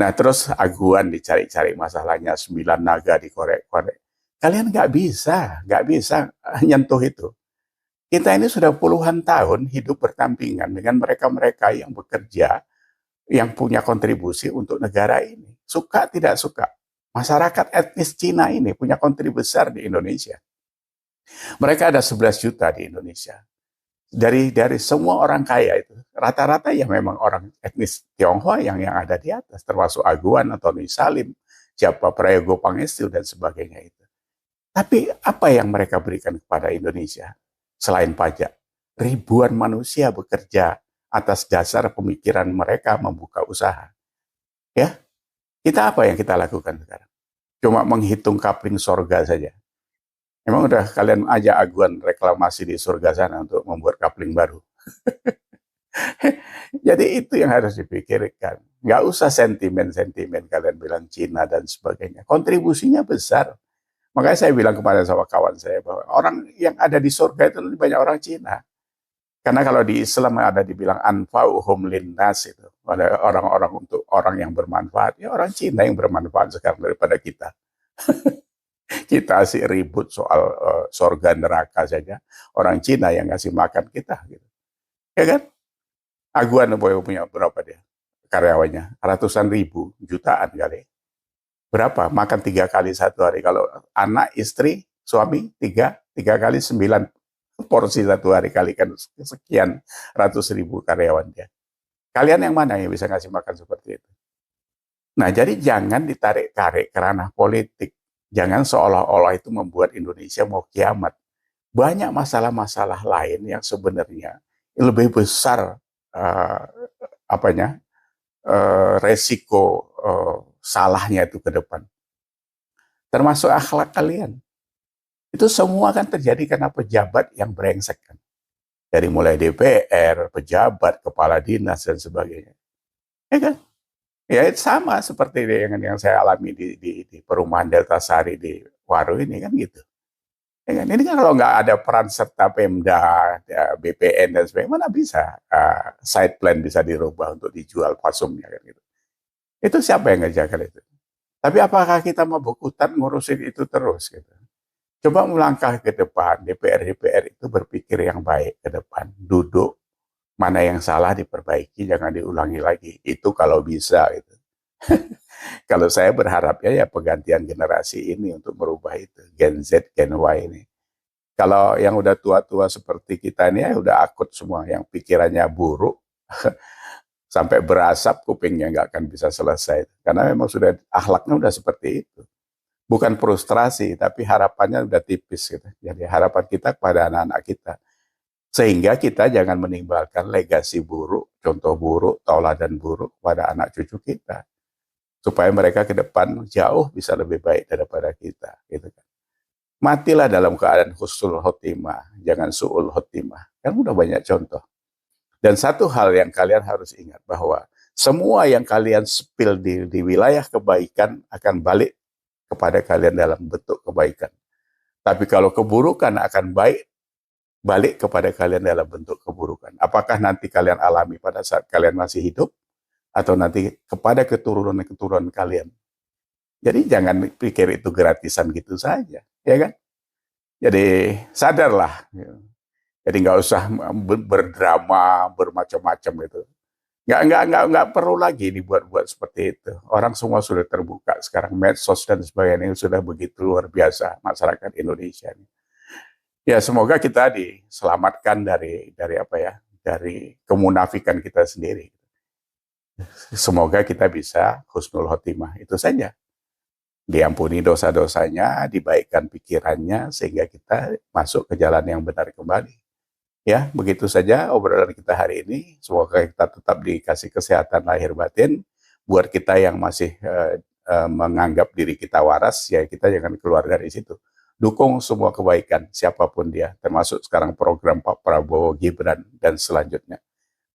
Nah, terus aguan dicari-cari masalahnya, 9 naga dikorek-korek. Kalian nggak bisa nyentuh itu. Kita ini sudah puluhan tahun hidup berdampingan dengan mereka-mereka yang bekerja, yang punya kontribusi untuk negara ini. Suka tidak suka. Masyarakat etnis Cina ini punya kontribusi besar di Indonesia. Mereka ada 11 juta di Indonesia. Dari semua orang kaya itu, rata-rata ya memang orang etnis Tionghoa yang ada di atas, termasuk Aguan atau Salim, siapa Prayogo Pangestu dan sebagainya itu. Tapi apa yang mereka berikan kepada Indonesia selain pajak? Ribuan manusia bekerja atas dasar pemikiran mereka membuka usaha. Ya, kita apa yang kita lakukan sekarang? Cuma menghitung kapling sorga saja. Emang udah kalian ajak aguan reklamasi di surga sana untuk membuat kapling baru? Jadi itu yang harus dipikirkan. Nggak usah sentimen-sentimen kalian bilang Cina dan sebagainya. Kontribusinya besar. Makanya saya bilang kepada sama kawan saya bahwa orang yang ada di surga itu banyak orang Cina. Karena kalau di Islam ada dibilang anfa'uhum linnas itu. Ada orang-orang untuk orang yang bermanfaat. Ya orang Cina yang bermanfaat sekarang daripada kita. Kita asik ribut soal surga neraka saja. Orang Cina yang ngasih makan kita. Gitu. Ya kan? Aguan punya berapa dia? Karyawannya. Ratusan ribu, jutaan kali. Berapa? Makan 3 kali satu hari. Kalau anak, istri, suami, tiga kali 9 porsi satu hari. Kalikan sekian ratus ribu karyawan dia. Kalian yang mana yang bisa ngasih makan seperti itu? Nah, jadi jangan ditarik-tarik ke ranah politik. Jangan seolah-olah itu membuat Indonesia mau kiamat. Banyak masalah-masalah lain yang sebenarnya lebih besar resiko salahnya itu ke depan. Termasuk akhlak kalian. Itu semua kan terjadi karena pejabat yang brengsek kan. Dari mulai DPR, pejabat, kepala dinas dan sebagainya. Ya kan? Ya sama seperti yang saya alami di perumahan Delta Sari di Waru ini kan gitu. Ya kan? Ini kan kalau nggak ada peran serta Pemda, ya, BPN dan sebagainya, mana bisa side plan bisa dirubah untuk dijual pasumnya kan gitu. Itu siapa yang ngerjakan itu? Tapi apakah kita mau bekutan ngurusin itu terus gitu? Coba melangkah ke depan, DPR itu berpikir yang baik ke depan, duduk. Mana yang salah diperbaiki, jangan diulangi lagi. Itu kalau bisa. Gitu. Kalau saya berharapnya ya pergantian generasi ini untuk merubah itu. Gen Z, Gen Y ini. Kalau yang udah tua-tua seperti kita ini ya udah akut semua. Yang pikirannya buruk, sampai berasap kupingnya nggak akan bisa selesai. Karena memang sudah akhlaknya udah seperti itu. Bukan frustrasi, tapi harapannya udah tipis. Gitu. Jadi harapan kita kepada anak-anak kita. Sehingga kita jangan meninggalkan legasi buruk, contoh buruk, tauladan buruk pada anak cucu kita. Supaya mereka ke depan jauh bisa lebih baik daripada kita. Gitu kan. Matilah dalam keadaan husnul khotimah, jangan su'ul khotimah. Kan udah banyak contoh. Dan satu hal yang kalian harus ingat bahwa semua yang kalian spill di wilayah kebaikan akan balik kepada kalian dalam bentuk kebaikan. Tapi kalau keburukan akan balik kepada kalian dalam bentuk keburukan. Apakah nanti kalian alami pada saat kalian masih hidup, atau nanti kepada keturunan-keturunan kalian. Jadi jangan pikir itu gratisan gitu saja, ya kan? Jadi sadarlah. Jadi nggak usah berdrama, bermacam-macam itu. Nggak perlu lagi dibuat-buat seperti itu. Orang semua sudah terbuka sekarang, medsos dan sebagainya sudah begitu luar biasa masyarakat Indonesia ini. Ya semoga kita diselamatkan dari kemunafikan kita sendiri. Semoga kita bisa husnul khotimah, itu saja. Diampuni dosa-dosanya, dibaikkan pikirannya, sehingga kita masuk ke jalan yang benar kembali. Ya, begitu saja obrolan kita hari ini. Semoga kita tetap dikasih kesehatan lahir batin. Buat kita yang masih menganggap diri kita waras, ya kita jangan keluar dari situ. Dukung semua kebaikan, siapapun dia, termasuk sekarang program Pak Prabowo, Gibran, dan selanjutnya.